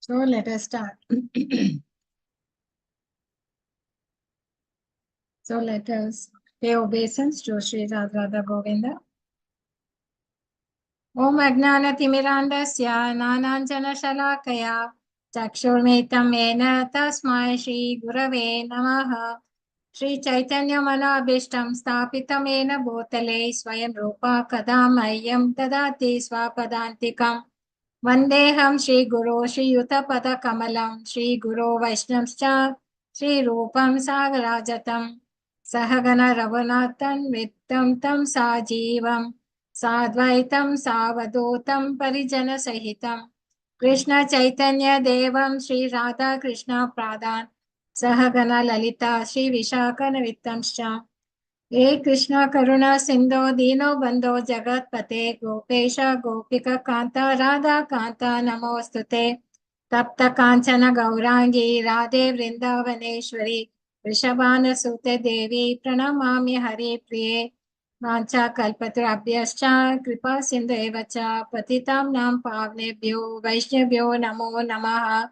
So let us start. So let us pay obeisance to Sri Radha Govinda. Om Ajnanatimirandasya Nananjana Shalakaya Chakshurmitam Mena Tasmai Shri Gurave Namaha Shri Chaitanya Manabhishtam Stapitam Mena Bhutale Swayam Rupa Kadamayam Dadati Swapadantikam Vandeham Shri Guru Shri Yuta Kamalam Shri Guru Vaishnavscha Shri Rupam Sagarajatam Sahagana Raghunathan Vittam Tam Sajivam Sadvaitam Savadotam Parijana Sahitam Krishna Chaitanya Devam Shri Radha Krishna Pradhan Sahagana Lalita Shri Vishakana Vittamscha Hey Krishna Karuna Sindho Dino Bandho Jagat Pate Gopesha Gopika Kanta Radha Kanta Namostute Tapta Kanchana Gaurangi Radhe Vrindavaneshwari Vrishabhana Sute Devi Pranamami Hari Priye Vancha Kalpatrabhyascha Kripa Sindhevacha Patitam Nam Pavnebhyo Vaishnavyo Namo Namaha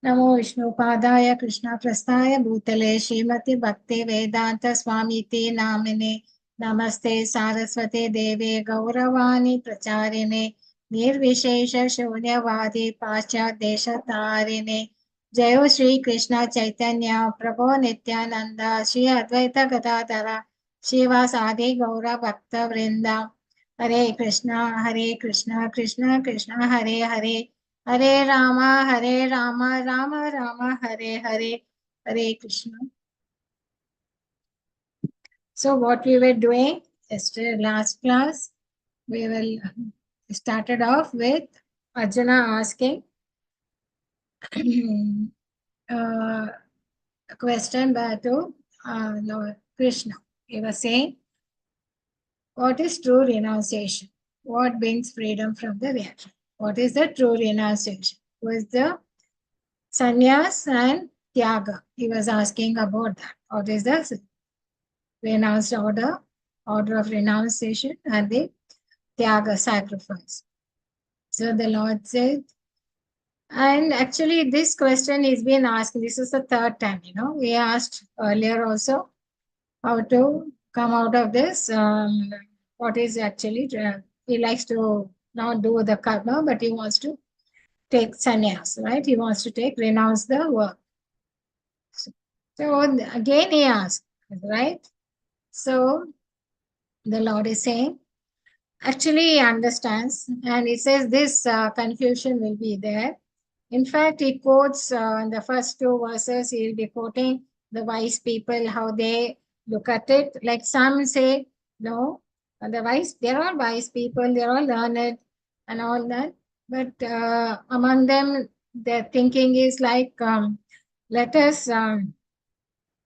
Namo Vishnu Padaya Krishna Prasthaya Bhutale Srimati Bhakti Vedanta Swamiti Namine Namaste Saraswate Deve Gauravani Pracharine Nirvishesha Shunyavadi Paschat Desha Tarine Jayo Shri Krishna Chaitanya Prabhu Nityananda Shri Advaita Gadadhara Shivasadi Gaura Bhakta Vrinda Hare Krishna Krishna Krishna Hare Hare Hare Rama, Rama, Hare Hare, Hare Krishna. So what we were doing yesterday, last class, we will started off with Arjuna asking a question back to Lord Krishna. He was saying, what is true renunciation? What brings freedom from the reaction? What is the true renunciation? Who is the sannyas and tyaga? He was asking about that. What is the renounced order of renunciation and the tyaga, sacrifice? So the Lord said, and actually this question is being asked, this is the third time, we asked earlier also how to come out of this. What is actually, he likes to not do the karma, but he wants to take sannyas, right? He wants to renounce the work. So again he asked, right? So the Lord is saying, actually he understands, and he says this confusion will be there. In fact, he quotes in the first two verses, he will be quoting the wise people, how they look at it. Like some say, no, they're all wise people, they're all learned and all that. But among them, their thinking is like, let us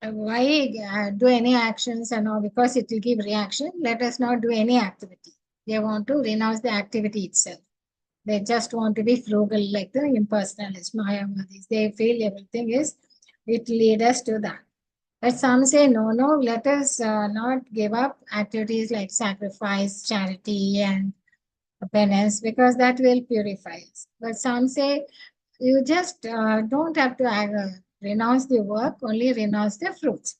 why do any actions and all, because it will give reaction. Let us not do any activity. They want to renounce the activity itself. They just want to be frugal, like the impersonalists, Mayavadis. They feel everything is, it lead us to that. But some say, no, let us not give up activities like sacrifice, charity, and penance, because that will purify us. But some say, you just don't have to renounce the work, only renounce the fruits.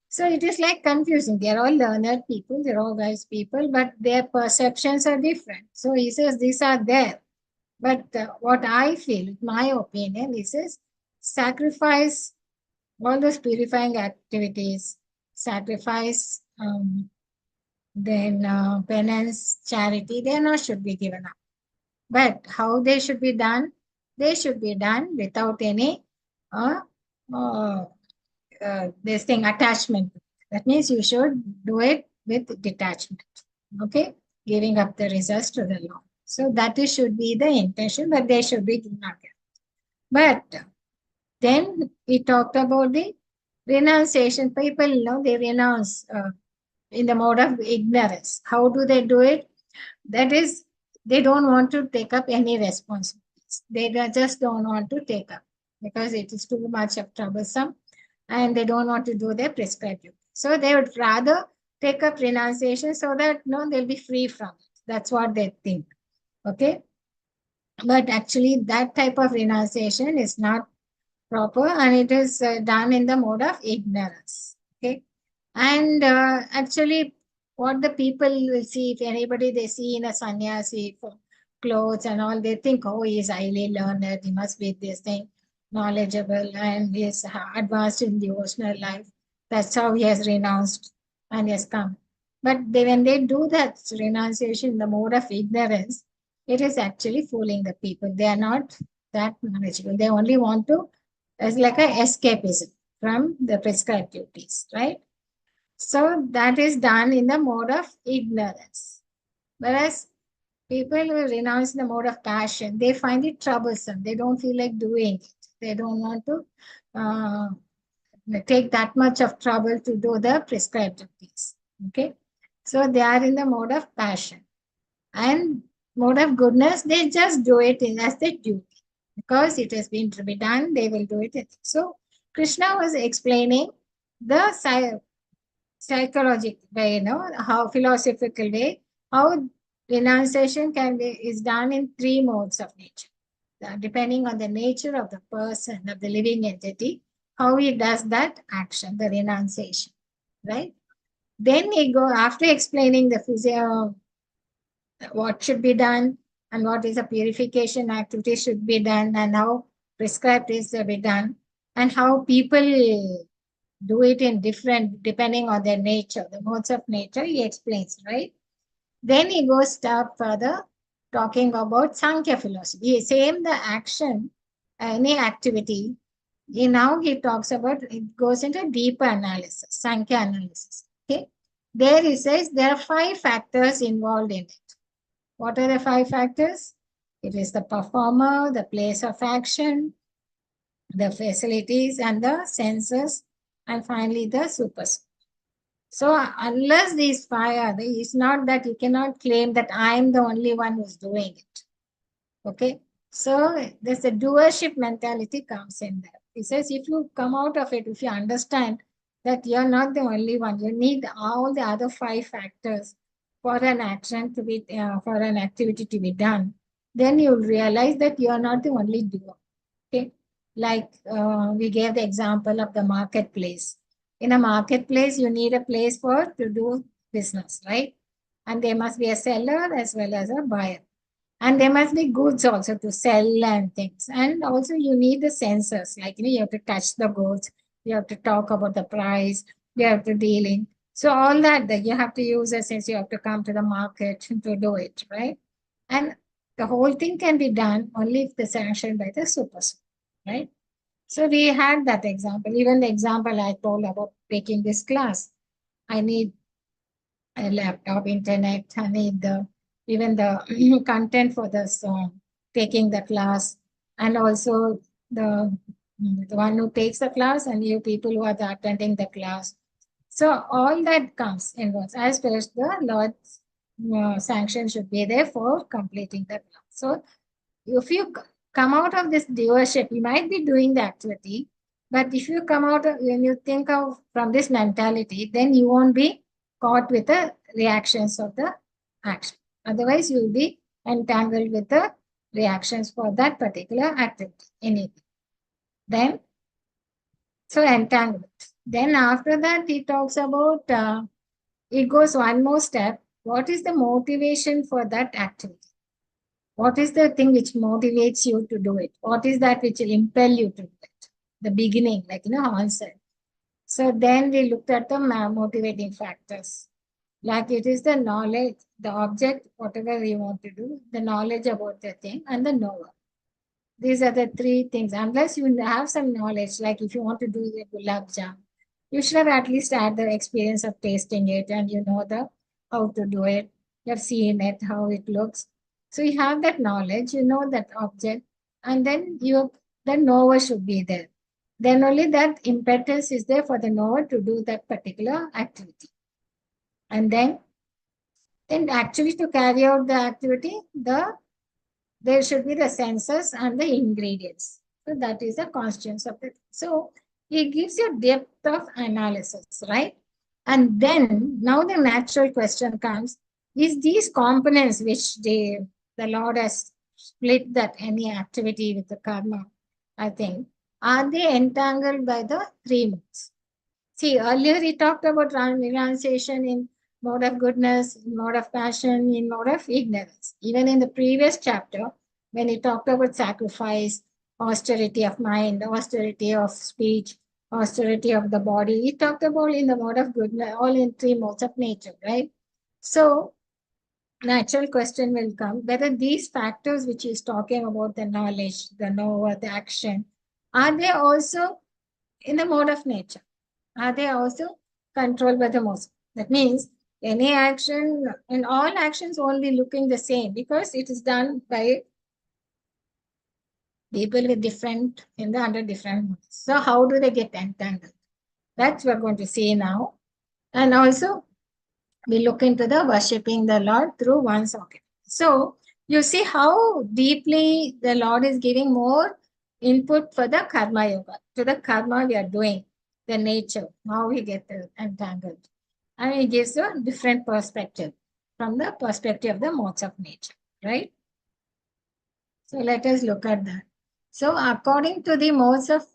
So it is like confusing. They're all learned people, they're all wise people, but their perceptions are different. So he says these are there. But what I feel, my opinion, he says sacrifice all those purifying activities, sacrifice, then penance, charity, they not should be given up. But how they should be done? They should be done without any this thing attachment. That means you should do it with detachment. Okay, giving up the results to the Lord. So that should be the intention, but they should be given up. But then he talked about the renunciation. People, they renounce in the mode of ignorance. How do they do it? That is, they don't want to take up any responsibilities. They just don't want to take up because it is too much of troublesome and they don't want to do their prescribed duty. So they would rather take up renunciation so that they'll be free from it. That's what they think. Okay. But actually, that type of renunciation is not proper, and it is done in the mode of ignorance. Okay. And actually, what the people will see, if anybody they see in a sannyasi for clothes and all, they think, oh, he is highly learned, he must be this thing, knowledgeable, and he is advanced in devotional life. That's how he has renounced and he has come. But when they do that renunciation in the mode of ignorance, it is actually fooling the people. They are not that knowledgeable. They only want to, it's like a escapism from the prescribed duties, right? So that is done in the mode of ignorance. Whereas people who renounce the mode of passion, they find it troublesome. They don't feel like doing it. They don't want to uh, take that much of trouble to do the prescribed duties. Okay. So they are in the mode of passion. And mode of goodness, they just do it in as their duty. Because it has been to be done, they will do it. So Krishna was explaining the psychological way, how philosophical way, how renunciation can be is done in three modes of nature. Depending on the nature of the person, of the living entity, how he does that action, the renunciation, right? Then he go after explaining the physio, what should be done and what is a purification activity should be done and how prescribed is to be done and how people do it in different depending on their nature, the modes of nature he explains, right? Then he goes step further talking about Sankhya philosophy. Same the action, any activity. Now he talks about it goes into deeper analysis, Sankhya analysis. Okay. There he says there are 5 factors involved in it. What are the 5 factors? It is the performer, the place of action, the facilities and the senses, and finally the superset. So unless these 5 are there, it's not that you cannot claim that I am the only one who's doing it. Okay. So there's a doership mentality comes in there. He says if you come out of it, if you understand that you're not the only one, you need all the other 5 factors for an action to be, for an activity to be done, then you'll realize that you're not the only doer. Okay. Like we gave the example of the marketplace. In a marketplace, you need a place for to do business, right? And there must be a seller as well as a buyer. And there must be goods also to sell and things. And also you need the sensors, like you have to touch the goods, you have to talk about the price, you have to dealing. So all that you have to use a sense, you have to come to the market to do it, right? And the whole thing can be done only if the sanctioned by the supervisor, right? So we had that example. Even the example I told about taking this class, I need a laptop, internet, I need the even the content for this taking the class, and also the one who takes the class and you people who are attending the class. So all that comes involves as well as the Lord's sanction should be there for completing the class. So if you come out of this doership, you might be doing the activity, but if you come out of, when you think of from this mentality, then you won't be caught with the reactions of the action. Otherwise, you will be entangled with the reactions for that particular activity, anything. Then, so entanglement. Then after that, he talks about, it goes one more step. What is the motivation for that activity? What is the thing which motivates you to do it? What is that which will impel you to do it? The beginning, like, Hans said. So then we looked at the motivating factors. Like it is the knowledge, the object, whatever we want to do, the knowledge about the thing, and the knower. These are the 3 things. Unless you have some knowledge, like if you want to do the gulab jam, you should have at least had the experience of tasting it and you know the how to do it. You've seen it, how it looks. So you have that knowledge, you know that object, and then the knower should be there. Then only that impetus is there for the knower to do that particular activity. And then actually to carry out the activity, there should be the senses and the ingredients. So that is the constituents of it. So it gives you depth of analysis, right? And then now the natural question comes, is these components which the Lord has split that any activity with the karma, I think, are they entangled by the three modes? See, earlier he talked about renunciation in mode of goodness, in mode of passion, in mode of ignorance. Even in the previous chapter, when he talked about sacrifice, austerity of mind, austerity of speech, austerity of the body, he talked about in the mode of goodness, all in three modes of nature, right? So, natural question will come whether these factors which is talking about the knowledge, the knower, the action, are they also in the mode of nature? Are they also controlled by the modes? That means any action and all actions only looking the same because it is done by people with different under different modes. So how do they get entangled? That's what we're going to see now. And also we look into the worshipping the Lord through one's organ. So you see how deeply the Lord is giving more input for the karma yoga, to the karma we are doing, the nature, how we get entangled. And it gives a different perspective from the perspective of the modes of nature, right? So let us look at that. So according to the modes of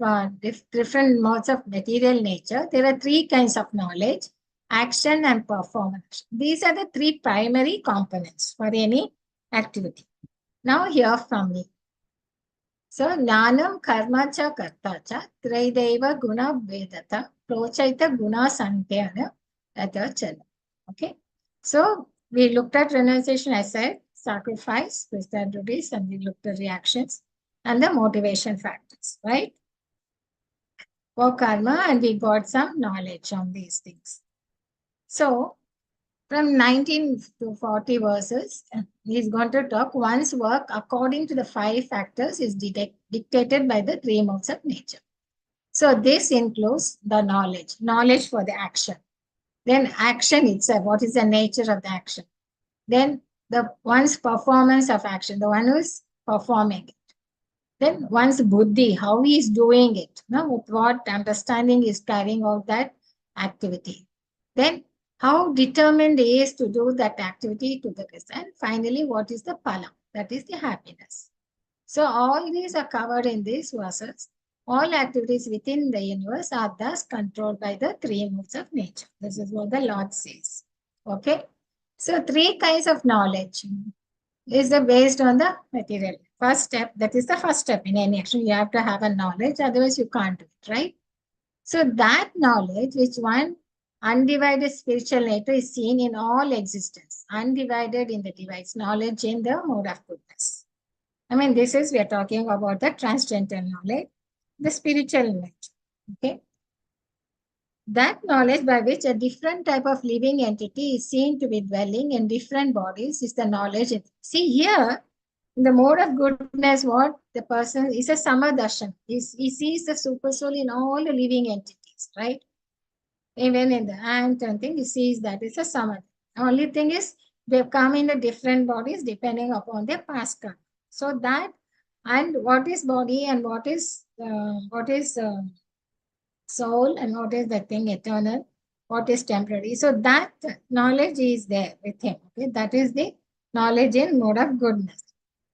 different modes of material nature, there are three kinds of knowledge: action and performance. These are the three primary components for any activity. Now hear from me. So Jnanam karma cha karta cha traideva guna vedata prochaita guna santyana atachala. Okay. So we looked at renunciation, I said, sacrifice, spiritual duties, and we looked at reactions and the motivation factors, right? For karma, and we got some knowledge on these things. So from 19 to 40 verses, he's going to talk one's work according to the five factors is dictated by the three modes of nature. So this includes the knowledge for the action. Then action itself, what is the nature of the action? Then the one's performance of action, the one who is performing it. Then one's buddhi, how he is doing it, with what understanding is carrying out that activity. Then how determined he is to do that activity to the rest. And finally, what is the phala? That is the happiness. So all these are covered in these verses. All activities within the universe are thus controlled by the three modes of nature. This is what the Lord says. Okay. So three kinds of knowledge is based on the material. First step, that is the first step in any action. You have to have a knowledge, otherwise you can't do it, right? So that knowledge, which one undivided spiritual nature is seen in all existence, undivided in the divides, knowledge in the mode of goodness. I mean, this is, we are talking about the transcendental knowledge, the spiritual nature, okay? That knowledge by which a different type of living entity is seen to be dwelling in different bodies is the knowledge. See here, in the mode of goodness, what the person is a samadarshan. He sees the super soul in all the living entities, right? Even in the ant and thing, he sees that it's a samad. Only thing is, they've come in the different bodies depending upon their past karma. So that, and what is body and what is soul and what is the thing eternal, what is temporary. So that knowledge is there with him. Okay, that is the knowledge in mode of goodness.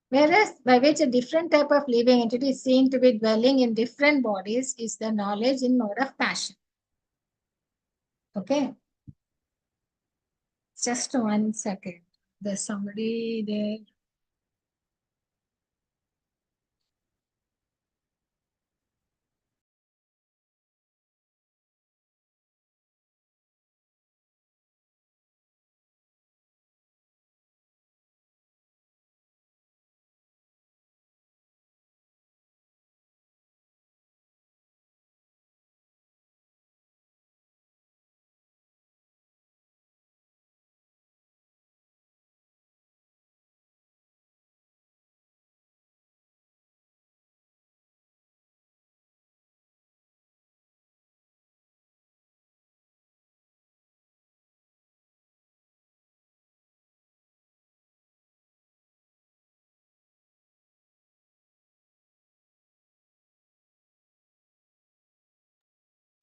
Whereas by which a different type of living entity is seen to be dwelling in different bodies is the knowledge in mode of passion. Okay. Just 1 second. There's somebody there.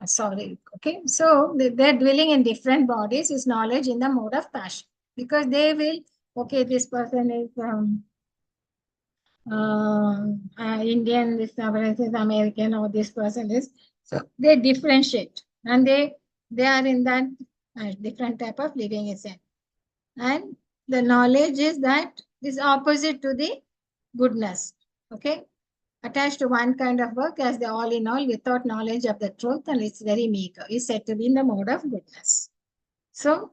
Sorry. Okay. So they're dwelling in different bodies is knowledge in the mode of passion. Because they will, okay, this person is Indian, this person is American, or this person is. So they differentiate, and they are in that different type of living essence. And the knowledge is that is opposite to the goodness. Okay, attached to one kind of work as the all in all without knowledge of the truth, and it's very meager, is said to be in the mode of goodness. So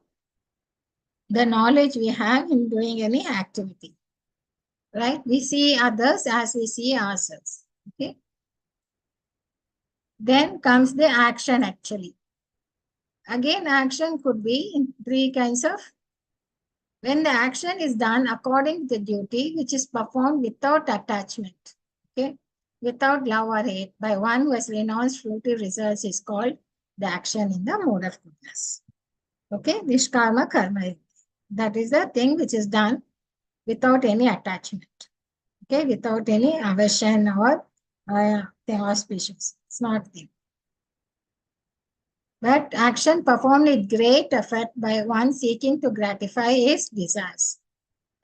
the knowledge we have in doing any activity, right? We see others as we see ourselves. Okay. Then comes the action actually. Again, action could be in three kinds of. When the action is done according to the duty, which is performed without attachment, okay, without love or hate, by one who has renounced fruitive results, is called the action in the mode of goodness. Okay, Nishkarma karma. That is the thing which is done without any attachment. Okay, without any aversion or thing auspicious. It's not thing. But action performed with great effort by one seeking to gratify his desires,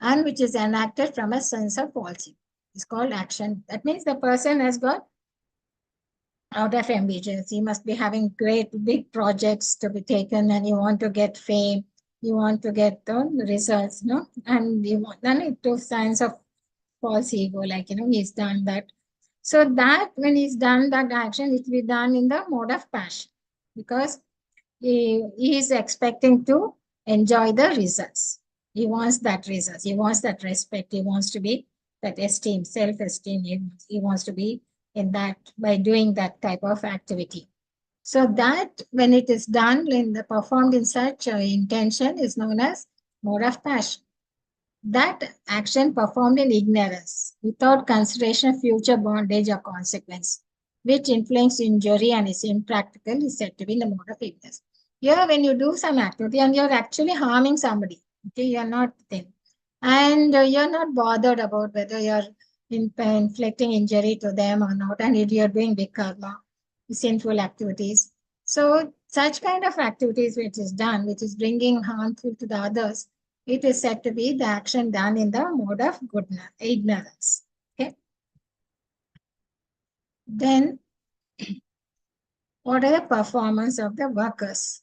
and which is enacted from a sense of falsity. It's called action. That means the person has got out of ambitions. He must be having great big projects to be taken, and you want to get fame, you want to get the results, no? And you want then it to signs of false ego, like he's done that. So that when he's done that action, it will be done in the mode of passion, because he is expecting to enjoy the results. He wants that results. He wants that respect. He wants to be that esteem, self-esteem. He wants to be in that by doing that type of activity. So that when it is done in the performed in such intention is known as mode of passion. That action performed in ignorance, without consideration of future bondage or consequence, which inflicts injury and is impractical, is said to be in the mode of ignorance. Here, when you do some activity and you're actually harming somebody, okay, you're not thin, and you're not bothered about whether you're inflicting injury to them or not, and you're doing big karma, sinful activities. So, such kind of activities which is done, which is bringing harmful to the others, it is said to be the action done in the mode of goodness, ignorance. Okay. Then, what are the performance of the workers?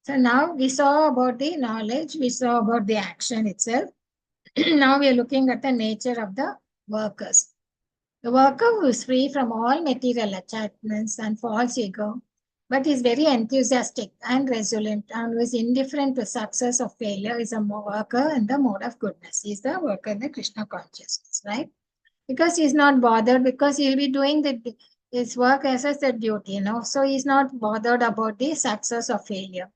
So now we saw about the knowledge, we saw about the action itself. Now we are looking at the nature of the workers. The worker who is free from all material attachments and false ego, but is very enthusiastic and resolute and who is indifferent to success or failure, is a worker in the mode of goodness. He is the worker in the Krishna consciousness, right? Because he's not bothered, because he'll be doing his work as a duty, So he's not bothered about the success or failure.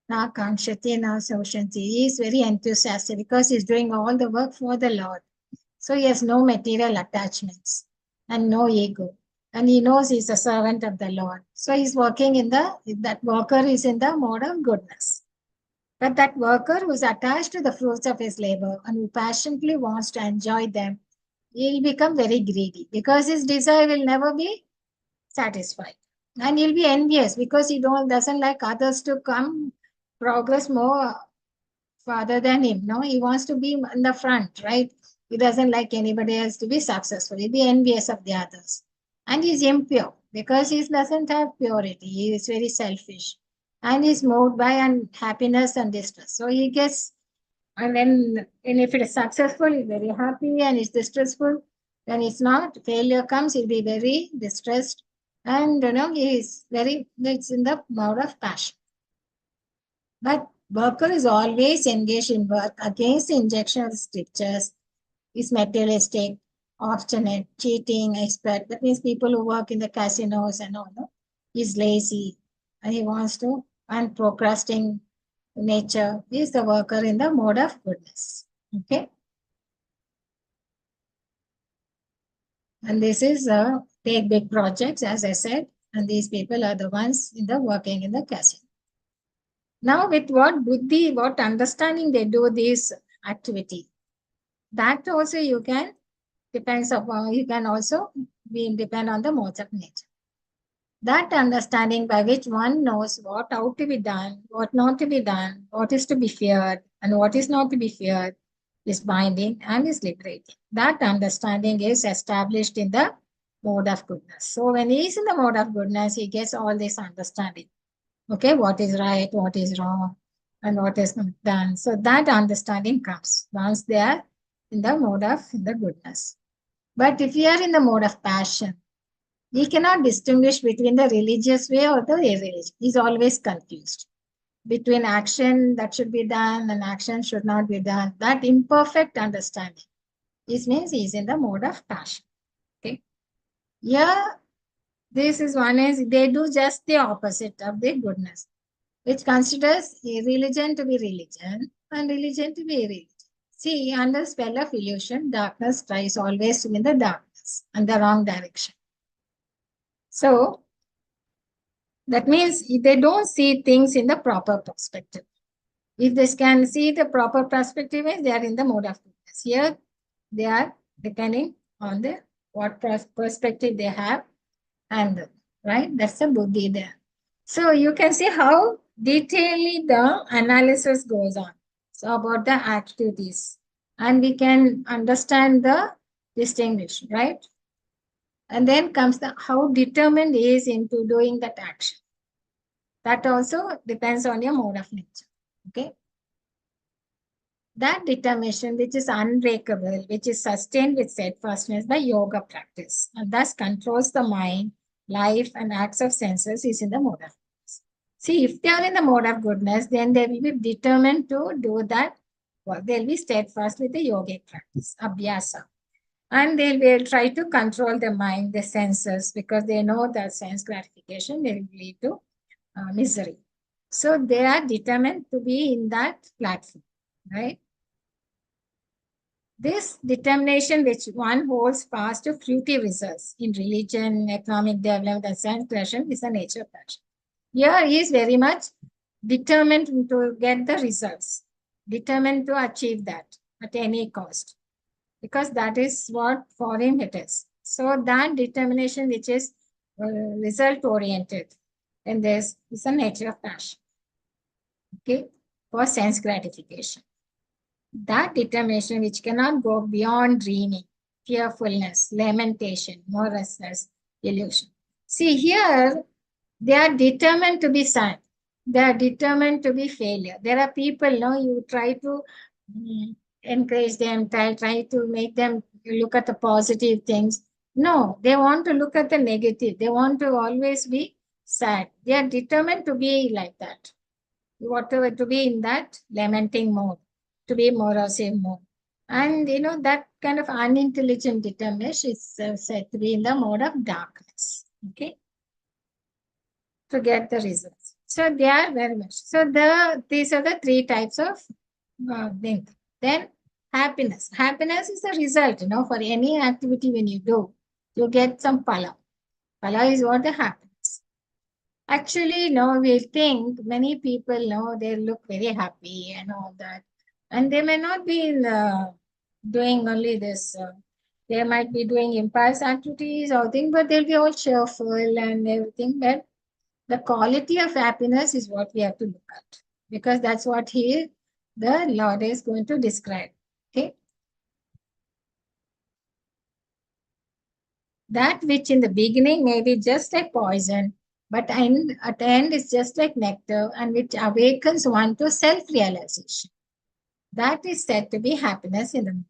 Na Kanshati, na Soshanti. He is very enthusiastic because he's doing all the work for the Lord. So he has no material attachments and no ego. And he knows he's a servant of the Lord. So he's working that worker is in the mode of goodness. But that worker who's attached to the fruits of his labor and who passionately wants to enjoy them, he'll become very greedy because his desire will never be satisfied. And he'll be envious because he doesn't like others to come progress more farther than him. No, he wants to be in the front, right? He doesn't like anybody else to be successful. He'll be envious of the others. And he's impure because he doesn't have purity. He is very selfish. And he's moved by unhappiness and distress. So he gets, and if it is successful, he's very happy, and it's distressful. When it's not, failure comes, he'll be very distressed. And it's in the mode of passion. But worker is always engaged in work against the injection of scriptures, is materialistic, obstinate, cheating, expert. That means people who work in the casinos and all, no? He's lazy and he wants to, and procrastinating nature. He is the worker in the mode of goodness. Okay. And this is take big projects, as I said, and these people are the ones in the working in the casino. Now, with what buddhi, what understanding they do this activity, that also you can depends upon, you can also depend on the modes of nature. That understanding by which one knows what ought to be done, what not to be done, what is to be feared, and what is not to be feared, is binding and is liberating. That understanding is established in the mode of goodness. So when he is in the mode of goodness, he gets all this understanding. Okay, what is right, what is wrong, and what is not done. So that understanding comes once they are in the mode of the goodness. But if you are in the mode of passion, he cannot distinguish between the religious way or the irreligious. He's always confused between action that should be done and action should not be done. That imperfect understanding. This means he's in the mode of passion. Okay. Yeah, this is one is they do just the opposite of the goodness, which considers a religion to be religion and religion to be religion. See, under spell of illusion, darkness tries always to be in the darkness and the wrong direction. So that means they don't see things in the proper perspective. If they can see the proper perspective, they are in the mode of goodness. Here, they are depending on the what perspective they have, and right, that's the buddhi there. So you can see how detailedly the analysis goes on. So about the activities, and we can understand the distinguish, right? And then comes the how determined he is into doing that action. That also depends on your mode of nature. Okay. That determination, which is unbreakable, which is sustained with steadfastness by yoga practice, and thus controls the mind, life, and acts of senses, is in the mode of goodness. See, if they are in the mode of goodness, then they will be determined to do that. Well, they'll be steadfast with the yogic practice, abhyasa. And they will try to control the mind, the senses, because they know that sense gratification will lead to misery. So they are determined to be in that platform, right? This determination, which one holds fast to fruity results in religion, economic development, and sense pleasure, is the nature of passion. Here he is very much determined to get the results, determined to achieve that at any cost, because that is what for him it is. So that determination, which is result oriented, and this is the nature of passion. Okay, for sense gratification. That determination which cannot go beyond dreaming, fearfulness, lamentation, morousness, illusion. See, here they are determined to be sad. They are determined to be failure. There are people, you try to encourage them, try to make them look at the positive things. No, they want to look at the negative. They want to always be sad. They are determined to be like that. Whatever, to be in that lamenting mode, to be morosive mode. And that kind of unintelligent determination is said to be in the mode of darkness. Okay. To get the results. So they are very much. So these are the three types of things. Then happiness. Happiness is the result, for any activity when you do, you get some phala. Phala is what the happiness. Actually, no, we think many people know they look very happy and all that. And they may not be doing only this. They might be doing impulse activities or things, but they'll be all cheerful and everything. But the quality of happiness is what we have to look at, because that's what the Lord is going to describe. Okay. That which in the beginning may be just like poison, but at the end is just like nectar, and which awakens one to self-realization. That is said to be happiness in the mind.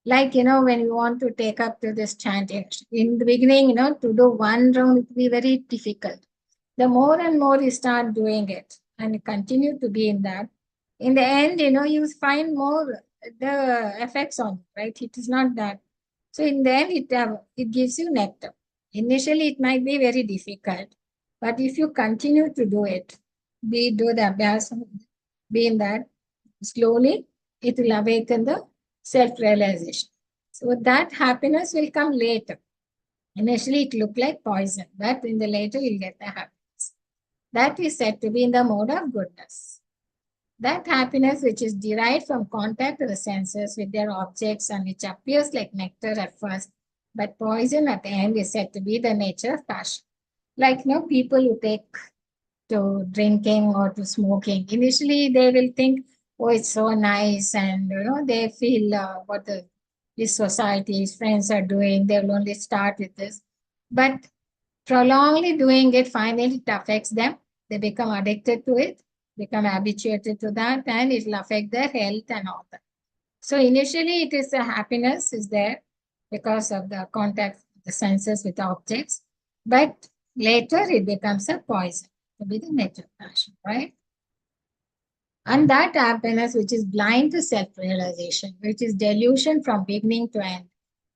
Like, when you want to take up to this chanting, in the beginning, to do one round, it will be very difficult. The more and more you start doing it and continue to be in that, in the end, you find more the effects on it, right? It is not that. So in the end, it gives you nectar. Initially, it might be very difficult, but if you continue to do it, do the abhyas, be in that, slowly, it will awaken the self-realization. So that happiness will come later. Initially, it looked like poison, but in the later, you'll get the happiness. That is said to be in the mode of goodness. That happiness which is derived from contact of the senses with their objects and which appears like nectar at first, but poison at the end, is said to be the nature of passion. Like, people who take to drinking or to smoking, initially they will think, oh, it's so nice, and they feel what this society, his friends are doing. They will only start with this, but prolongedly doing it, finally it affects them. They become addicted to it, become habituated to that, and it will affect their health and all that. So initially, it is a happiness is there because of the contact, the senses with objects, but later it becomes a poison to be the nature of passion, right? And that happiness, which is blind to self-realization, which is delusion from beginning to end,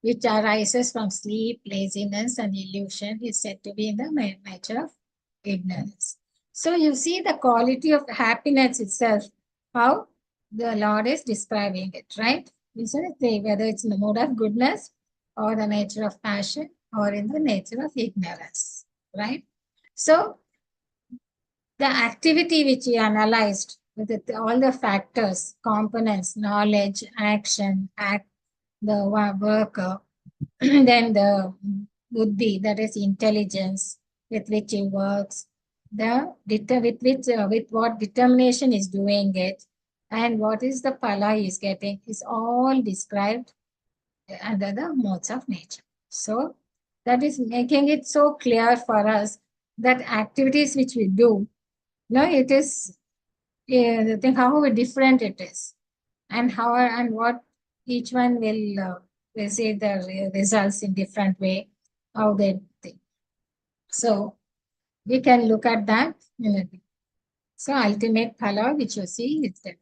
which arises from sleep, laziness, and illusion, is said to be in the nature of ignorance. So you see the quality of happiness itself, how the Lord is describing it, right? Isn't it? Whether it's in the mode of goodness or the nature of passion or in the nature of ignorance, right? So the activity which he analyzed with all the factors, components, knowledge, action, the worker, then the buddhi, that is intelligence with which he works, with what determination is doing it, and what is the pala he is getting, is all described under the modes of nature. So that is making it so clear for us that activities which we do, no, it is the thing how different it is, and how and what each one will receive the results in different way, how they think. So we can look at that in a bit. So ultimate phala, which you see, is different.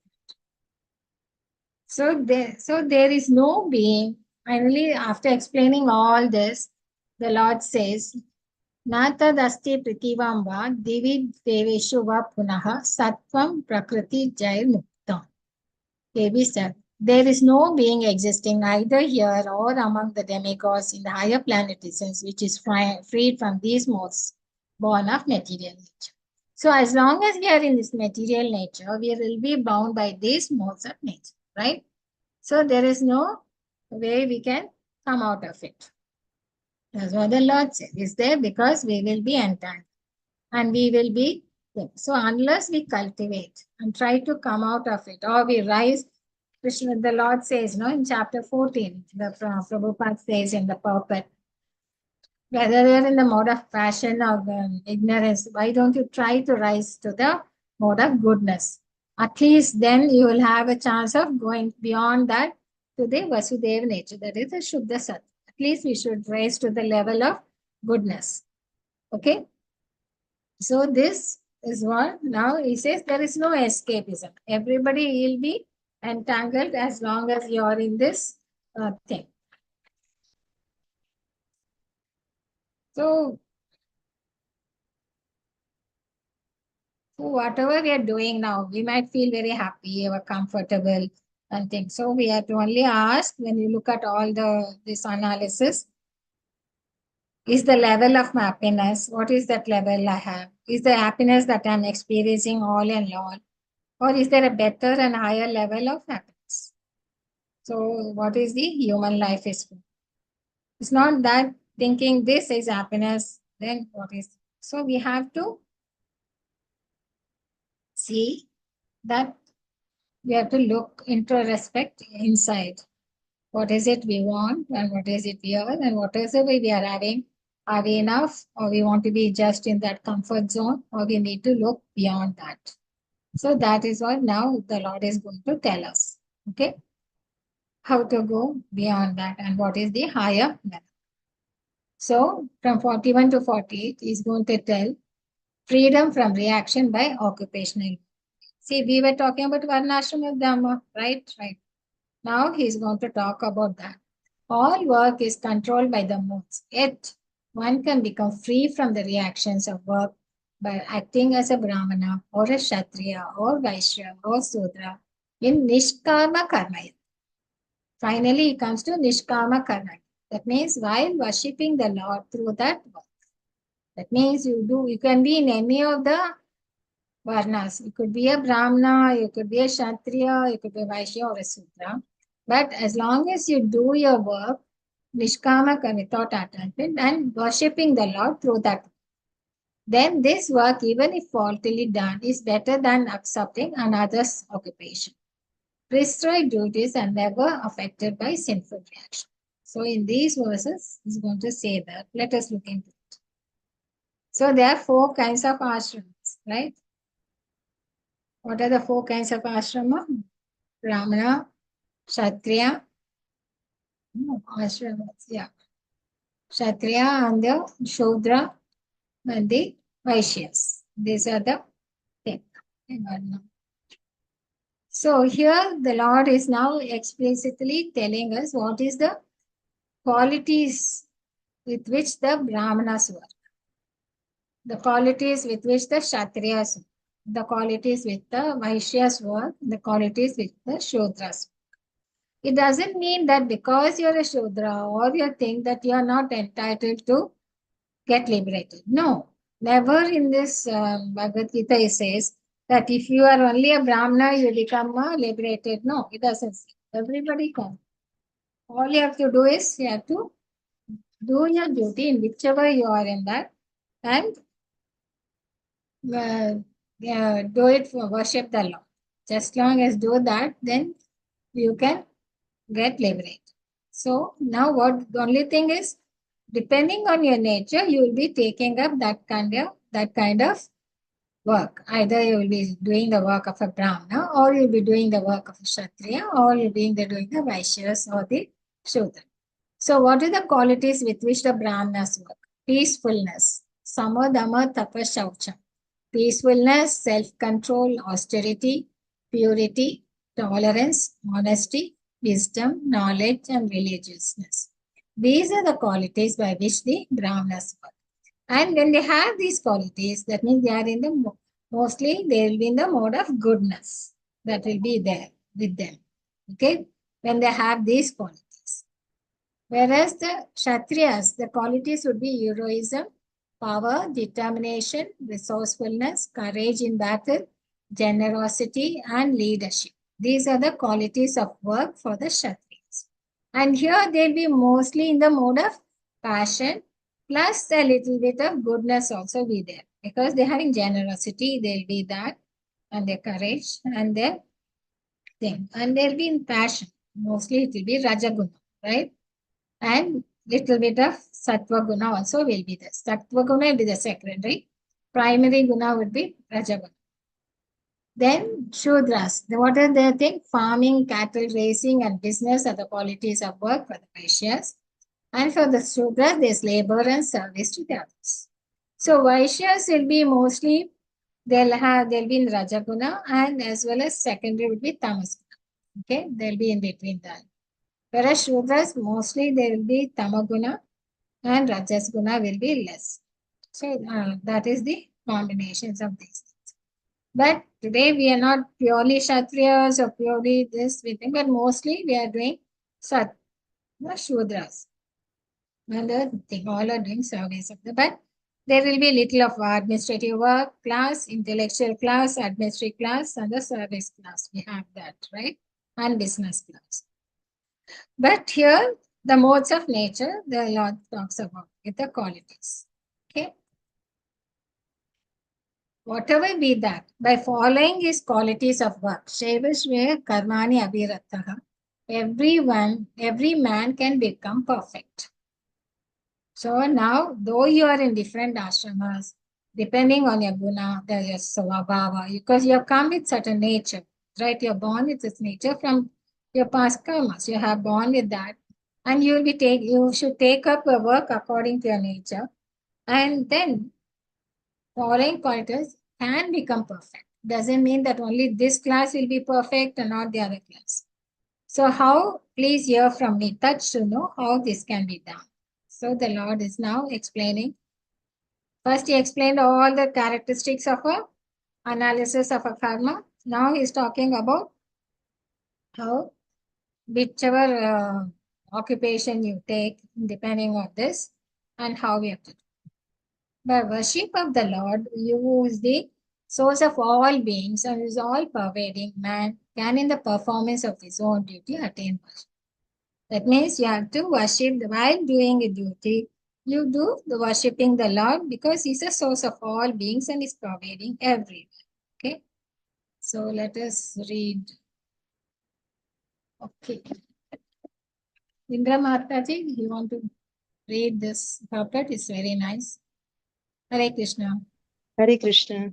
So there is no being. Finally, after explaining all this, the Lord says, Natadasti pritivam va divi deveshu va punaha sattvam prakriti jair muktam. KB said, there is no being existing either here or among the demigods in the higher planetations which is freed from these modes born of material nature. So as long as we are in this material nature, we will be bound by these modes of nature, right? So there is no way we can come out of it. That's what the Lord said. Is there because we will be entangled and we will be. So unless we cultivate and try to come out of it, or we rise, Krishna, the Lord says, no, in chapter 14, the Prabhupada says in the purport, whether you're in the mode of passion or ignorance, why don't you try to rise to the mode of goodness? At least then you will have a chance of going beyond that to the Vasudeva nature, that is the Shuddha Sat. At least we should rise to the level of goodness. Okay? So this is what now he says there is no escapism. Everybody will be entangled as long as you are in this thing. So whatever we are doing now, we might feel very happy or comfortable and things. So we have to only ask when you look at all this analysis, is the level of my happiness, what is that level I have? Is the happiness that I'm experiencing all and all? Or is there a better and higher level of happiness? So what is the human life is for? It's not that thinking this is happiness, then what is? So we have to see that we have to look introspect inside. What is it we want and what is it we are and what is it we are having? Are we enough or we want to be just in that comfort zone or we need to look beyond that? So that is what now the Lord is going to tell us. Okay? How to go beyond that and what is the higher level. So from 41 to 48, he's going to tell freedom from reaction by occupational. See, we were talking about Varnashrama Dhamma, right? Right. Now he's going to talk about that. All work is controlled by the modes, yet one can become free from the reactions of work by acting as a Brahmana or a Kshatriya or Vaishya or Sudra in Nishkama Karma. Finally, he comes to Nishkama Karma. That means while worshipping the Lord through that work. That means you can be in any of the varnas. You could be a Brahmana, you could be a Kshatriya, you could be a Vaishya or a Sudra. But as long as you do your work, Nishkama without attachment and worshipping the Lord through that, then this work, even if faultily done, is better than accepting another's occupation. prescribed duties and never affected by sinful reaction. So in these verses, he's going to say that. Let us look into it. So there are 4 kinds of ashrams, right? What are the 4 kinds of ashrama? Brahmana, Kshatriya, no, ashramas, yeah. Kshatriya and the Shudra and the Vaishyas. These are the things. So here the Lord is now explicitly telling us what is the qualities with which the Brahmanas work, the qualities with which the Kshatriyas work, the qualities with the Vaishyas work, the qualities with the Shudras. It doesn't mean that because you're a Shudra or you think that you are not entitled to get liberated. No, never in this Bhagavad Gita it says that if you are only a Brahmana, you become liberated. No, it doesn't say. Everybody can. All you have to do is you have to do your duty in whichever you are in that and do it for worship the Lord. Just long as do that, then you can get liberated. So now what the only thing is, depending on your nature, you will be taking up that kind of work. Either you will be doing the work of a Brahmana, or you'll be doing the work of a Kshatriya, or you'll be doing the Vaishyas or the Shudra. So what are the qualities with which the Brahmanas work? Peacefulness, samadama tapa shaucham. Peacefulness, self-control, austerity, purity, tolerance, honesty, wisdom, knowledge, and religiousness. These are the qualities by which the Brahmanas work. And when they have these qualities, that means they are in the, mostly they will be in the mode of goodness. That will be there with them. Okay? When they have these qualities. Whereas the Kshatriyas, the qualities would be heroism, power, determination, resourcefulness, courage in battle, generosity, and leadership. These are the qualities of work for the Kshatriyas. And here they'll be mostly in the mode of passion, plus a little bit of goodness also be there. Because they're having generosity, they'll be that, and their courage, and their thing. And they'll be in passion. Mostly it will be Rajaguna, right? And little bit of Sattva Guna also will be there. Sattva Guna will be the secondary. Primary Guna would be Rajaguna. Then Shudras. What are the things? Farming, cattle raising, and business are the qualities of work for the Vaishyas. And for the Shudras, there's labor and service to the others. So Vaishyas will be mostly, they'll be in Rajaguna, and as well as secondary would be Tamas. Okay, they'll be in between that. Whereas Shudras, mostly they will be Tamaguna and Rajas Guna will be less. So that is the combinations of these things. But today we are not purely Kshatriyas or purely this, but mostly we are doing Shudras. And all are doing service of the, but there will be little of administrative work class, intellectual class, administrative class, and the service class. We have that, right? And business class. But here, the modes of nature, the Lord talks about with the qualities. Okay. Whatever be that, by following his qualities of work, Shevashve Karmani Abhirattaha, every man can become perfect. So now, though you are in different ashramas, depending on your guna, your svabhava, because you have come with certain nature, right? You're born with this nature from your past karmas. You have born with that, and you should take up a work according to your nature, and then following qualities can become perfect. Doesn't mean that only this class will be perfect and not the other class. So how? Please hear from me. Touch to know how this can be done. So the Lord is now explaining. First, he explained all the characteristics of a analysis of a karma. Now he's talking about how whichever occupation you take, depending on this, and how we have to do. By worship of the Lord, who is the source of all beings and is all pervading, man can in the performance of his own duty attain worship. That means you have to worship while doing a duty. You do the worshipping the Lord because he's a source of all beings and is pervading everywhere. Okay. So let us read Okay. Indra Mataji, you want to read this couplet? It's very nice. Hare Krishna. Hare Krishna.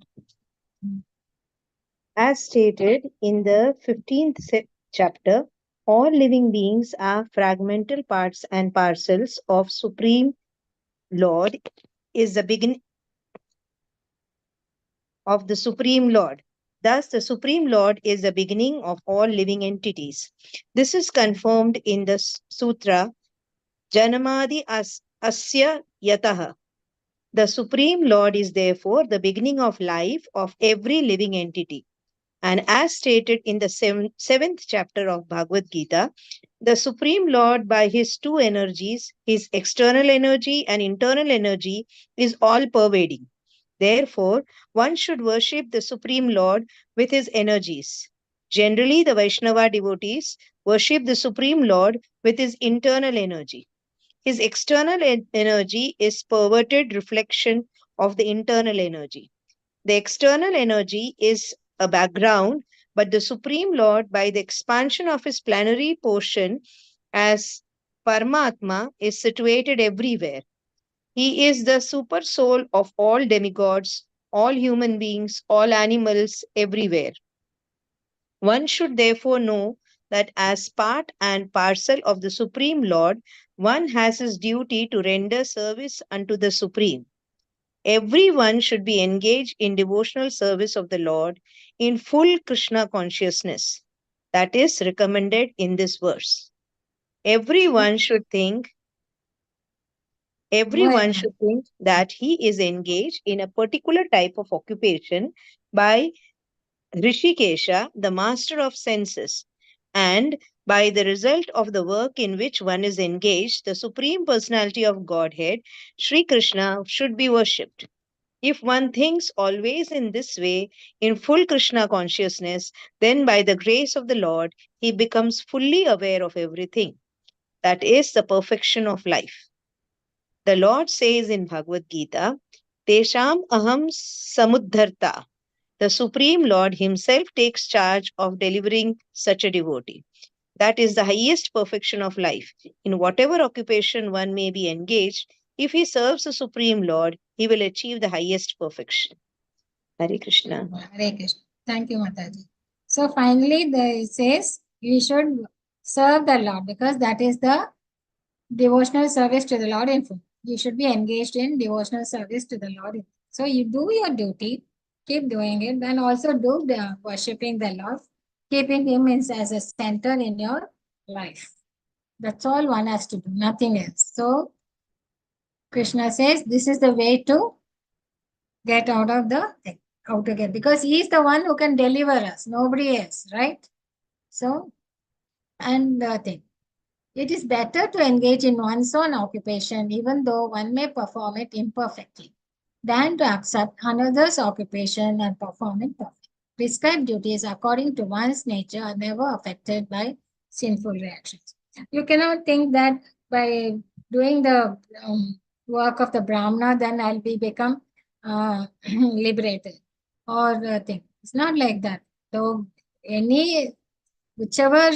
As stated in the 15th chapter, all living beings are fragmental parts and parcels of Supreme Lord is the beginning of the Supreme Lord. Thus, the Supreme Lord is the beginning of all living entities. This is confirmed in the Sutra Janamadi Asya Yataha. The Supreme Lord is therefore the beginning of life of every living entity. And as stated in the seventh chapter of Bhagavad Gita, the Supreme Lord, by his two energies, his external energy and internal energy, is all pervading. Therefore, one should worship the Supreme Lord with his energies. Generally, the Vaishnava devotees worship the Supreme Lord with his internal energy. His external energy is perverted reflection of the internal energy. The external energy is a background, but the Supreme Lord, by the expansion of his plenary portion as Paramatma, is situated everywhere. He is the super soul of all demigods, all human beings, all animals, everywhere. One should therefore know that as part and parcel of the Supreme Lord, one has his duty to render service unto the Supreme. Everyone should be engaged in devotional service of the Lord in full Krishna consciousness. That is recommended in this verse. Everyone should think Go ahead, Everyone ma'am. should think that he is engaged in a particular type of occupation by Rishikesha, the master of senses, and by the result of the work in which one is engaged, the Supreme Personality of Godhead, Sri Krishna, should be worshipped. If one thinks always in this way, in full Krishna consciousness, then by the grace of the Lord, he becomes fully aware of everything. That is the perfection of life. The Lord says in Bhagavad Gita, Tesham aham samudharta. The Supreme Lord Himself takes charge of delivering such a devotee. That is the highest perfection of life. In whatever occupation one may be engaged, if he serves the Supreme Lord, he will achieve the highest perfection. Hare Krishna. Hare Krishna. Thank you, Mataji. So finally, it says you should serve the Lord because that is the devotional service to the Lord in full. You should be engaged in devotional service to the Lord. So you do your duty, keep doing it, then also do the worshipping the Lord, keeping Him as a center in your life. That's all one has to do, nothing else. So Krishna says this is the way to get out of the thing, how to get, because He is the one who can deliver us, nobody else, right? So, and the thing. It is better to engage in one's own occupation, even though one may perform it imperfectly, than to accept another's occupation and perform it perfectly. Prescribed duties, according to one's nature, are never affected by sinful reactions. You cannot think that by doing the work of the Brahmana, then I'll become liberated or thing. It's not like that. So any whichever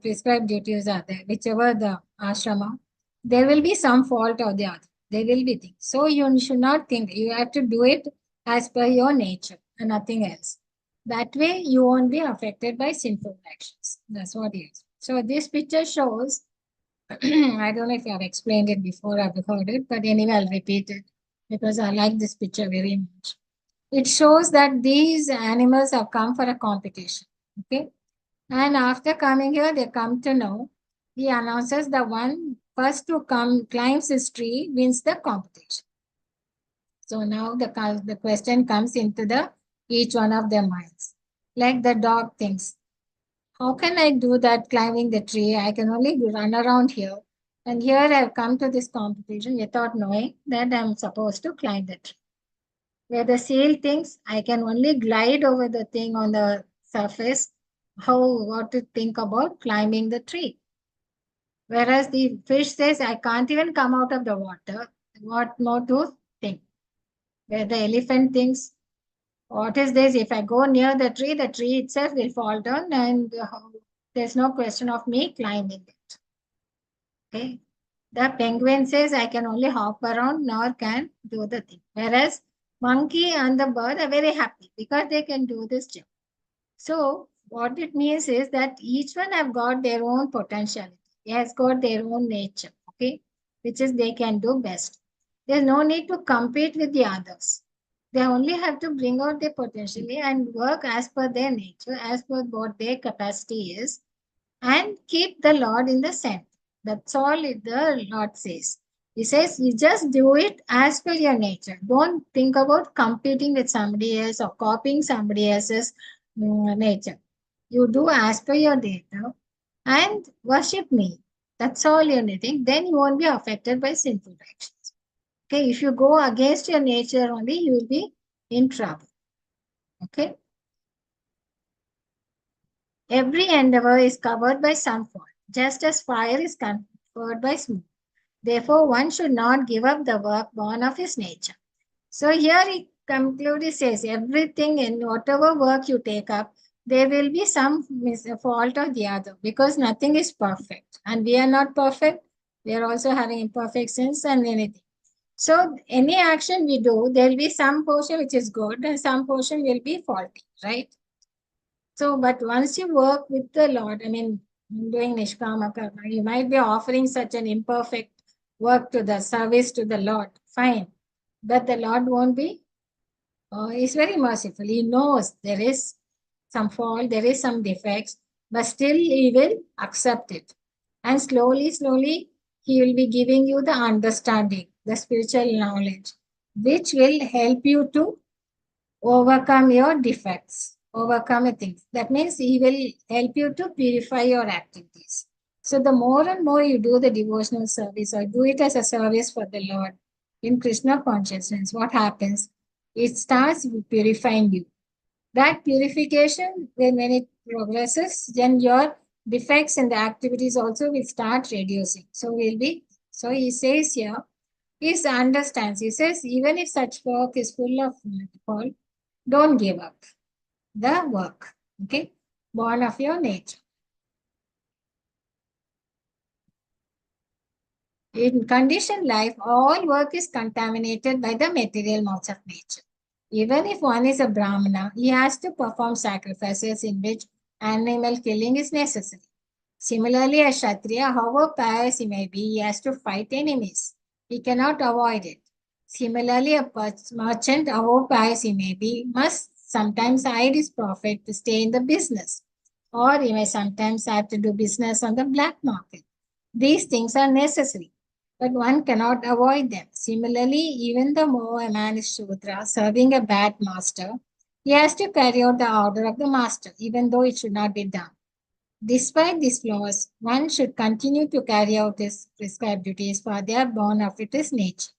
prescribed duties are there, whichever the ashrama, there will be some fault or the other. There will be things. So you should not think. You have to do it as per your nature and nothing else. That way you won't be affected by sinful actions. That's what it is. So this picture shows, I don't know if I've explained it before, I've heard it, but anyway, I'll repeat it because I like this picture very much. It shows that these animals have come for a competition. Okay. And after coming here, they come to know. He announces the one first to come climbs his tree wins the competition. So now the question comes into the each one of their minds. Like the dog thinks, how can I do that climbing the tree? I can only run around here. And here I've come to this competition without knowing that I'm supposed to climb the tree. Where the seal thinks I can only glide over the thing on the surface, what to think about climbing the tree. Whereas the fish says, I can't even come out of the water. What more to think? Where the elephant thinks, what is this? If I go near the tree itself will fall down and There's no question of me climbing it. Okay. The penguin says, I can only hop around, nor can do the thing. Whereas monkey and the bird are very happy because they can do this job. So what it means is that each one have got their own potentiality. He has got their own nature, okay, which is they can do best. There's no need to compete with the others. They only have to bring out their potential and work as per their nature, as per what their capacity is, and keep the Lord in the center. That's all the Lord says. He says, you just do it as per your nature. Don't think about competing with somebody else or copying somebody else's nature. You do as per your nature and worship me. That's all you're needing. Then you won't be affected by sinful actions. Okay, if you go against your nature only, you will be in trouble. Okay. Every endeavor is covered by some fault, just as fire is covered by smoke. Therefore, one should not give up the work born of his nature. So here he concluded, says everything in whatever work you take up, there will be some fault or the other because nothing is perfect. And we are not perfect. We are also having imperfections and anything. So any action we do, there will be some portion which is good and some portion will be faulty, right? So, but once you work with the Lord, I mean, doing Nishkama Karma, you might be offering such an imperfect work to the service to the Lord, fine. But the Lord won't be, He's very merciful. He knows there is some fault, there is some defects, but still He will accept it. And slowly, slowly, He will be giving you the understanding, the spiritual knowledge, which will help you to overcome your defects, overcome things. That means He will help you to purify your activities. So the more and more you do the devotional service or do it as a service for the Lord in Krishna consciousness, what happens? It starts purifying you. That purification, when it progresses, then your defects in the activities also will start reducing. So he says here, he understands. He says, even if such work is full of fault, don't give up the work, okay? Born of your nature. In conditioned life, all work is contaminated by the material modes of nature. Even if one is a Brahmana, he has to perform sacrifices in which animal killing is necessary. Similarly, a Kshatriya, however pious he may be, he has to fight enemies. He cannot avoid it. Similarly, a merchant, however pious he may be, must sometimes hide his profit to stay in the business. Or he may sometimes have to do business on the black market. These things are necessary, but one cannot avoid them. Similarly, even the more a man is Shudra, serving a bad master, he has to carry out the order of the master, even though it should not be done. Despite these flaws, one should continue to carry out his prescribed duties, for they are born of it his nature.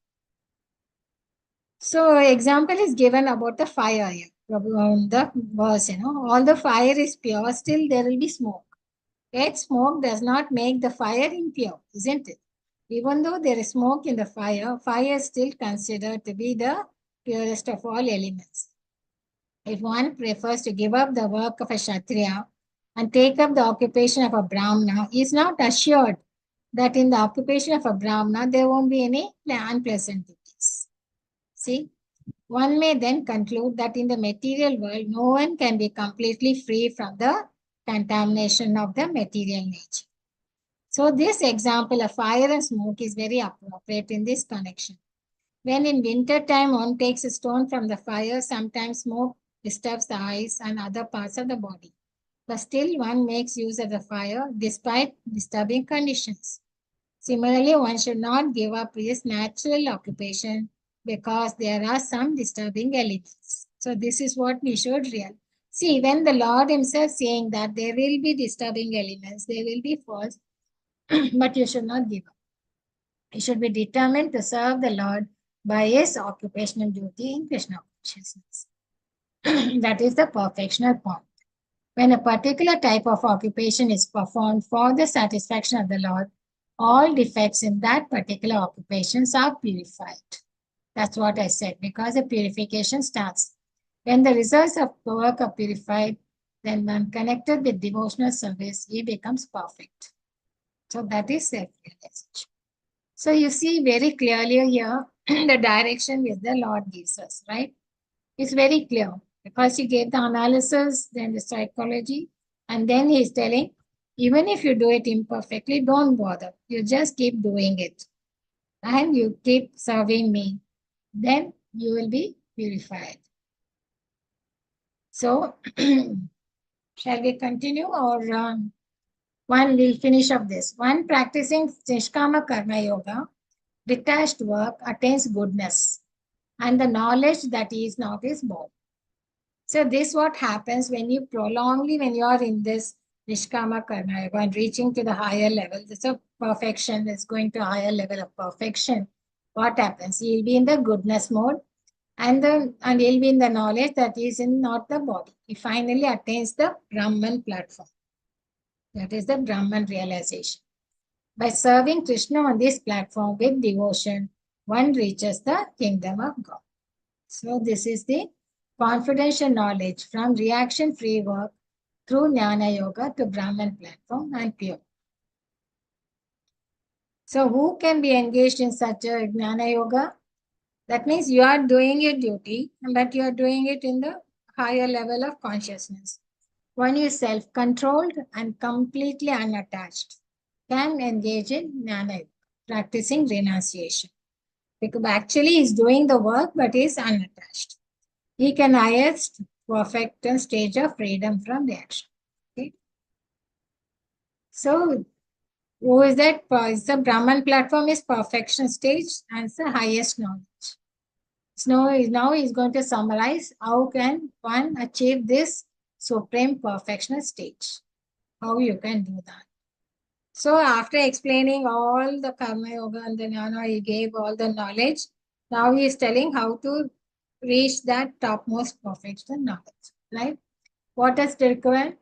So, example is given about the fire here. The verse, all the fire is pure, still there will be smoke. Yet smoke does not make the fire impure, isn't it? Even though there is smoke in the fire, fire is still considered to be the purest of all elements. If one prefers to give up the work of a Kshatriya and take up the occupation of a Brahmana, he is not assured that in the occupation of a Brahmana there won't be any unpleasant duties. See, one may then conclude that in the material world, no one can be completely free from the contamination of the material nature. So this example of fire and smoke is very appropriate in this connection. When in winter time one takes a stone from the fire, sometimes smoke disturbs the eyes and other parts of the body. But still one makes use of the fire despite disturbing conditions. Similarly, one should not give up his natural occupation because there are some disturbing elements. So this is what we should realize. See, when the Lord himself saying that there will be disturbing elements, there will be faults, but you should not give up. You should be determined to serve the Lord by his occupational duty in Krishna consciousness. That is the perfectional point. When a particular type of occupation is performed for the satisfaction of the Lord, all defects in that particular occupations are purified. That's what I said, because the purification starts. When the results of work are purified, Then when connected with devotional service, he becomes perfect. So that is self-realization. So you see very clearly here the direction which the Lord gives us, right? It's very clear because he gave the analysis, then the psychology, and then he's telling, even if you do it imperfectly, don't bother. You just keep doing it and you keep serving me. Then you will be purified. So, shall we continue or one will finish up this? One practicing Nishkama Karma Yoga, detached work attains goodness and the knowledge that he is not his body. So this what happens when you prolongly, when you are in this Nishkama Karma Yoga and reaching to the higher level, this is perfection, is going to a higher level of perfection. What happens? You'll be in the goodness mode and he'll be in the knowledge that he is in not the body. He finally attains the Brahman platform. That is the Brahman realization. By serving Krishna on this platform with devotion, one reaches the kingdom of God. So this is the confidential knowledge from reaction-free work through Jnana Yoga to Brahman platform and pure. So who can be engaged in such a Jnana Yoga? That means you are doing your duty, but you are doing it in the higher level of consciousness. One is self-controlled and completely unattached can engage in Jnana Yoga, practicing renunciation. Because actually he's doing the work, but he's unattached. He can highest perfect stage of freedom from reaction. Okay. So who is that? Is the Brahman platform is perfection stage and it's the highest knowledge. So now he's going to summarize how can one achieve this supreme perfection stage. How you can do that. So after explaining all the karma yoga and the jnana, he gave all the knowledge. Now he is telling how to reach that topmost perfection knowledge, right? What is required?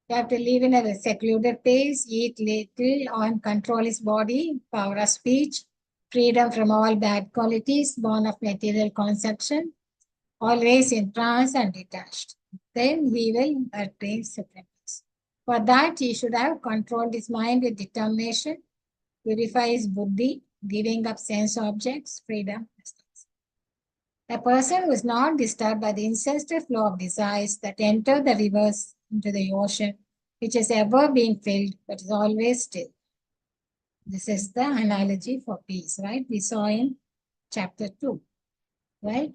You have to live in a secluded place, eat little, and control his body, power of speech, freedom from all bad qualities, born of material conception, always in trance and detached. Then he will attain supremacy. For that, he should have controlled his mind with determination, purify his buddhi, giving up sense objects, freedom. A person who is not disturbed by the insensitive flow of desires that enter the rivers into the ocean, which is ever being filled but is always still. This is the analogy for peace, right? We saw in chapter 2, right?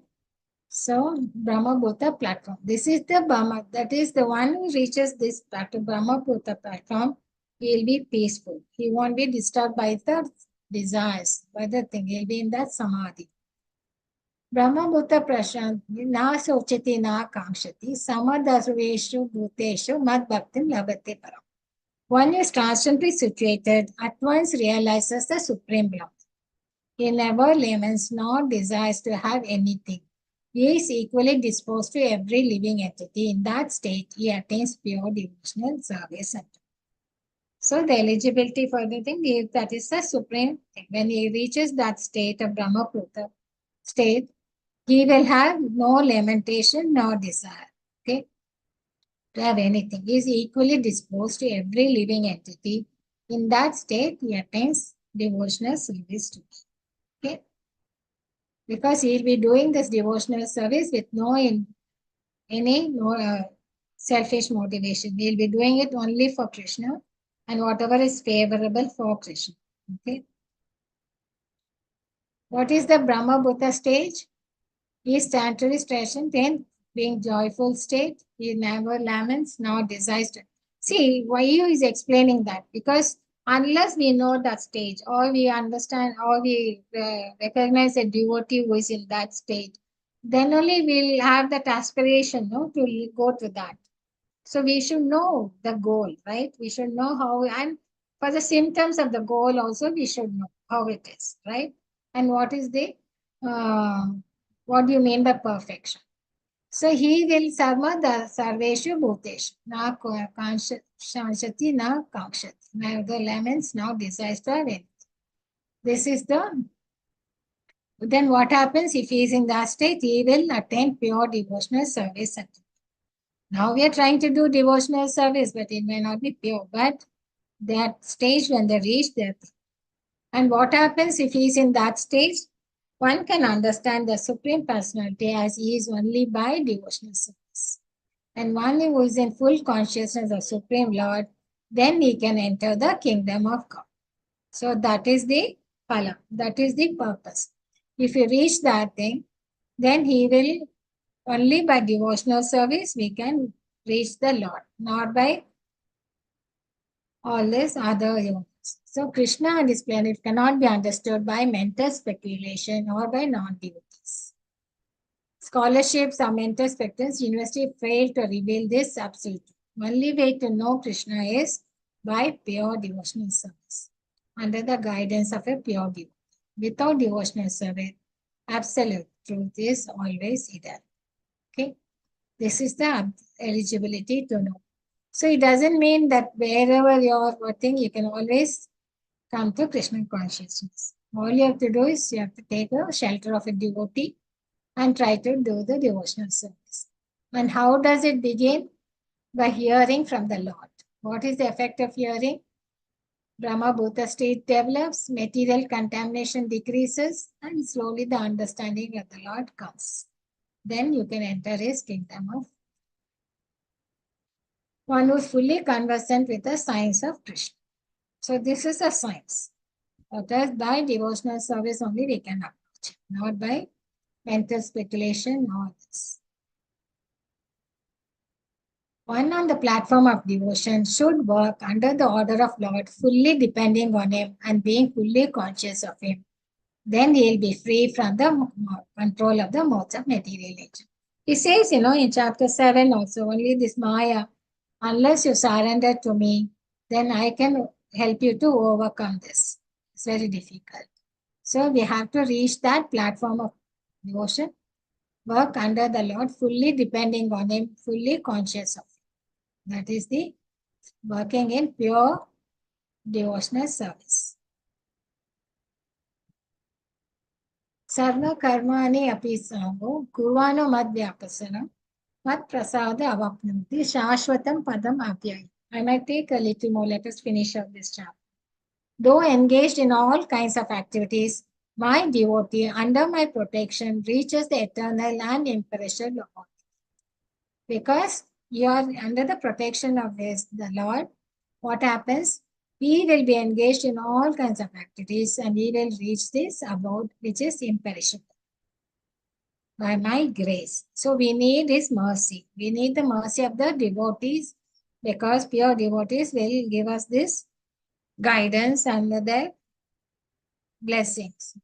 So, Brahmabhuta platform. This is the Brahma, that is the one who reaches this platform, Brahmabhuta platform, he will be peaceful. He won't be disturbed by the desires, by the thing. He'll be in that samadhi. Brahmabhuta prashant, na sochati na kamshati, samadharveshu bhuteshu mad bhaktim labhate param. One is constantly situated, at once realizes the supreme love. He never laments nor desires to have anything. He is equally disposed to every living entity. In that state, he attains pure devotional service. So the eligibility for the thing, that is the supreme thing. When he reaches that state of Brahmabhuta state, he will have no lamentation nor desire. Okay? To have anything. He is equally disposed to every living entity. In that state, he attains devotional service to me. Okay? Because he'll be doing this devotional service with no selfish motivation. He'll be doing it only for Krishna and whatever is favorable for Krishna. Okay. What is the Brahmabhuta stage? He is sanctuary station, then being joyful state. He never laments nor desires to. See, why he is explaining that? Because unless we know that stage or we understand or we recognize a devotee who is in that state, then only we'll have that aspiration to go to that. So we should know the goal, right? We should know how, and for the symptoms of the goal also, we should know how it is, right? And what is the, what do you mean by perfection? So he will sarma the sarveshu bhuteshu, na kanshati na kakshati, neither laments nor desires to have anything. This is the, then what happens if he is in that state? He will attain pure devotional service. Now we are trying to do devotional service, but it may not be pure. But that stage when they reach that, and what happens if he is in that stage? One can understand the Supreme Personality as he is only by devotional service. And one who is in full consciousness of Supreme Lord, then he can enter the kingdom of God. So that is the phala, that is the purpose. If you reach that thing, then he will only by devotional service we can reach the Lord, not by all these other yogas. So Krishna and his planet cannot be understood by mental speculation or by non-devotees. Scholarships or mental spectacles, university failed to reveal this absolutely. Only way to know Krishna is by pure devotional service, under the guidance of a pure devotee. Without devotional service, absolute truth is always hidden. Okay, this is the eligibility to know. So it doesn't mean that wherever you're working, you can always come to Krishna consciousness. All you have to do is you have to take a shelter of a devotee and try to do the devotional service. And how does it begin? By hearing from the Lord. What is the effect of hearing? Brahma Bhuta state develops, material contamination decreases, and slowly the understanding of the Lord comes. Then you can enter his kingdom of one who is fully conversant with the science of Krishna. So this is a science. That by devotional service only we can approach, not by mental speculation or this. One on the platform of devotion should work under the order of Lord, fully depending on him and being fully conscious of him. Then he will be free from the control of the modes of material nature. He says, in chapter 7 also, only this Maya, unless you surrender to me, then I can help you to overcome this. It's very difficult. So we have to reach that platform of devotion, work under the Lord, fully depending on him, fully conscious of him. That is the working in pure devotional service. Sarva karmani api savo kurvano mad vyapasana mad prasada avapnoti shashvatam padam apyai. I might take a little more. Let us finish up this chapter. Though engaged in all kinds of activities, my devotee under my protection reaches the eternal and imperishable Lord. Because you are under the protection of the Lord, what happens? He will be engaged in all kinds of activities and he will reach this abode which is imperishable by my grace. So we need his mercy. We need the mercy of the devotees because pure devotees will give us this guidance and the blessings.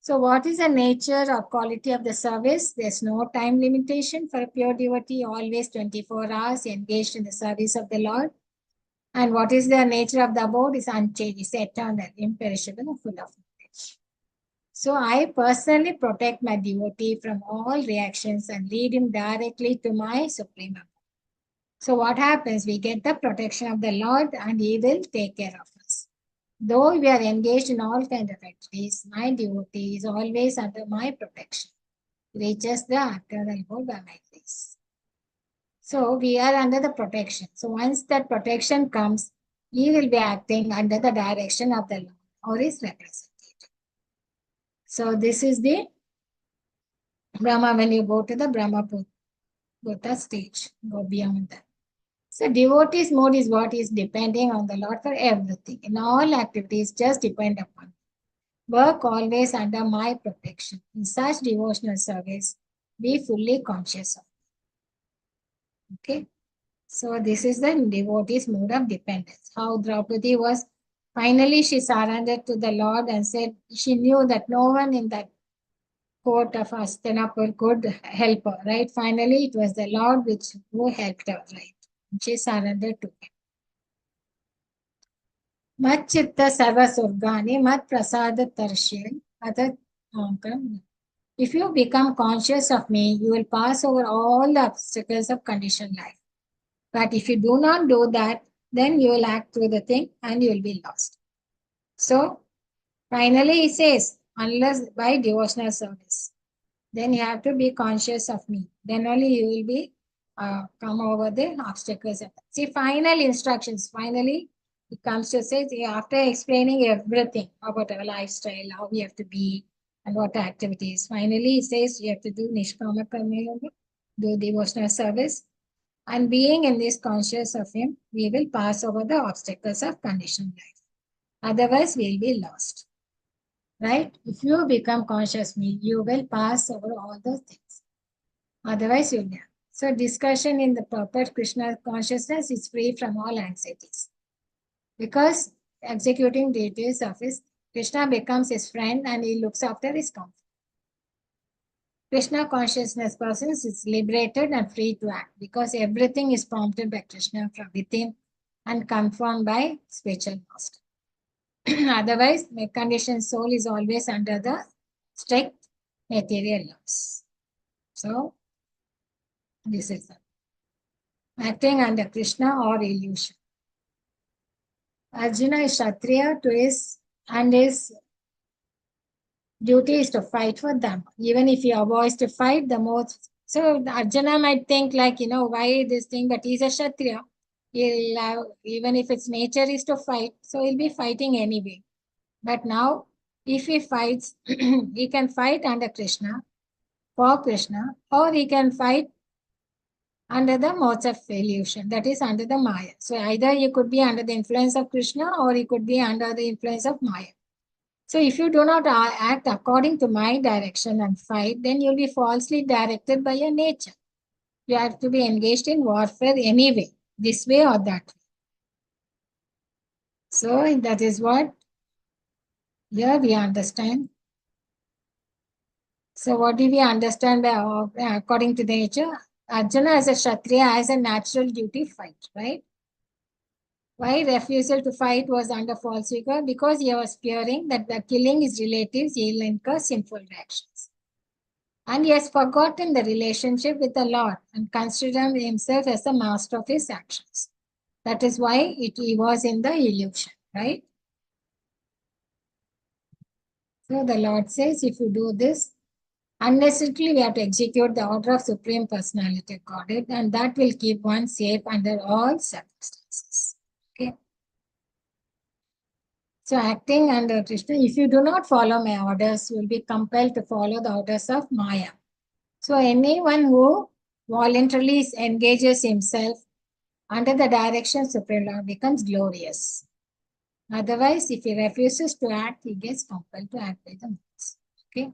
So what is the nature or quality of the service? There's no time limitation for a pure devotee, always 24 hours engaged in the service of the Lord. And what is the nature of the abode? Is unchanged, is eternal, imperishable, full of knowledge. So I personally protect my devotee from all reactions and lead him directly to my supreme abode. So what happens? We get the protection of the Lord and he will take care of us. Though we are engaged in all kinds of activities, my devotee is always under my protection. Reaches the eternal abode by my grace. So we are under the protection. So once that protection comes, he will be acting under the direction of the Lord or his representative. So this is the Brahma. When you go to the Brahma Bhuta stage, go beyond that. So devotee's mode is what is depending on the Lord for everything. In all activities, just depend upon him. Work always under my protection. In such devotional service, be fully conscious of. Okay. So this is the devotee's mode of dependence. How Draupadi was, finally she surrendered to the Lord and said she knew that no one in that court of Hastinapur could help her, right? Finally, it was the Lord who helped her, right? She surrendered to him. Mat chitta sarva surgani, mat prasada tarshil. If you become conscious of me, you will pass over all the obstacles of conditioned life. But if you do not do that, then you will act through the thing and you will be lost. So, finally he says, unless by devotional service, then you have to be conscious of me. Then only you will be come over the obstacles. See, final instructions. Finally, it comes to say, after explaining everything about our lifestyle, how we have to be, and what activities. Finally, it says you have to do Nishkama Karma Yoga, do devotional service. And being in this conscious of Him, we will pass over the obstacles of conditioned life. Otherwise, we'll be lost. Right? If you become conscious me, you will pass over all those things. Otherwise, you'll not. So discussion in the proper Krishna consciousness is free from all anxieties. Because executing duties of his, Krishna becomes his friend and he looks after his comfort. Krishna consciousness person is liberated and free to act because everything is prompted by Krishna from within and confirmed by spiritual master. Otherwise, the conditioned soul is always under the strict material laws. So, this is that. Acting under Krishna or illusion. Arjuna is Kshatriya to his, and his duty is to fight for them. Even if he avoids to fight, the most. So Arjuna might think like, why this thing, but he's a Kshatriya. He'll even if its nature is to fight, so he'll be fighting anyway. But now, if he fights, he can fight under Krishna, for Krishna, or he can fight under the modes of illusion, that is under the Maya. So either you could be under the influence of Krishna or you could be under the influence of Maya. So if you do not act according to my direction and fight, then you'll be falsely directed by your nature. You have to be engaged in warfare anyway, this way or that way. So that is what here we understand. So what do we understand by according to the nature? Arjuna as a Kshatriya has a natural duty fight, right? Why refusal to fight was under false ego? Because he was fearing that by killing his relatives, he will incur sinful reactions. And he has forgotten the relationship with the Lord and considered himself as the master of his actions. That is why he was in the illusion, right? So the Lord says, if you do this, unnecessarily we have to execute the order of Supreme Personality of Godhead, and that will keep one safe under all circumstances. Okay. So acting under Krishna, if you do not follow my orders, you will be compelled to follow the orders of Maya. So anyone who voluntarily engages himself under the direction of Supreme Lord becomes glorious. Otherwise, if he refuses to act, he gets compelled to act by the means. Okay.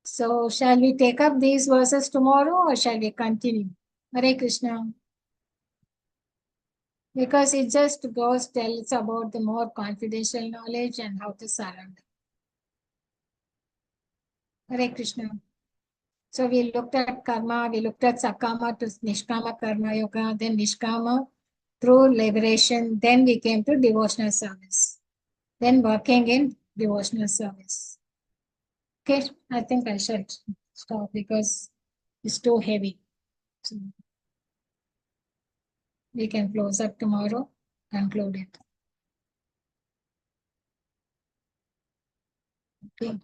So shall we take up these verses tomorrow or shall we continue? Hare Krishna. Because it just tells about the more confidential knowledge and how to surrender. Hare Krishna. So we looked at karma, we looked at sakama to nishkama karma yoga, then nishkama through liberation, then we came to devotional service, then working in devotional service. Okay, I think I should stop because it's too heavy. So we can close up tomorrow, conclude it. Okay.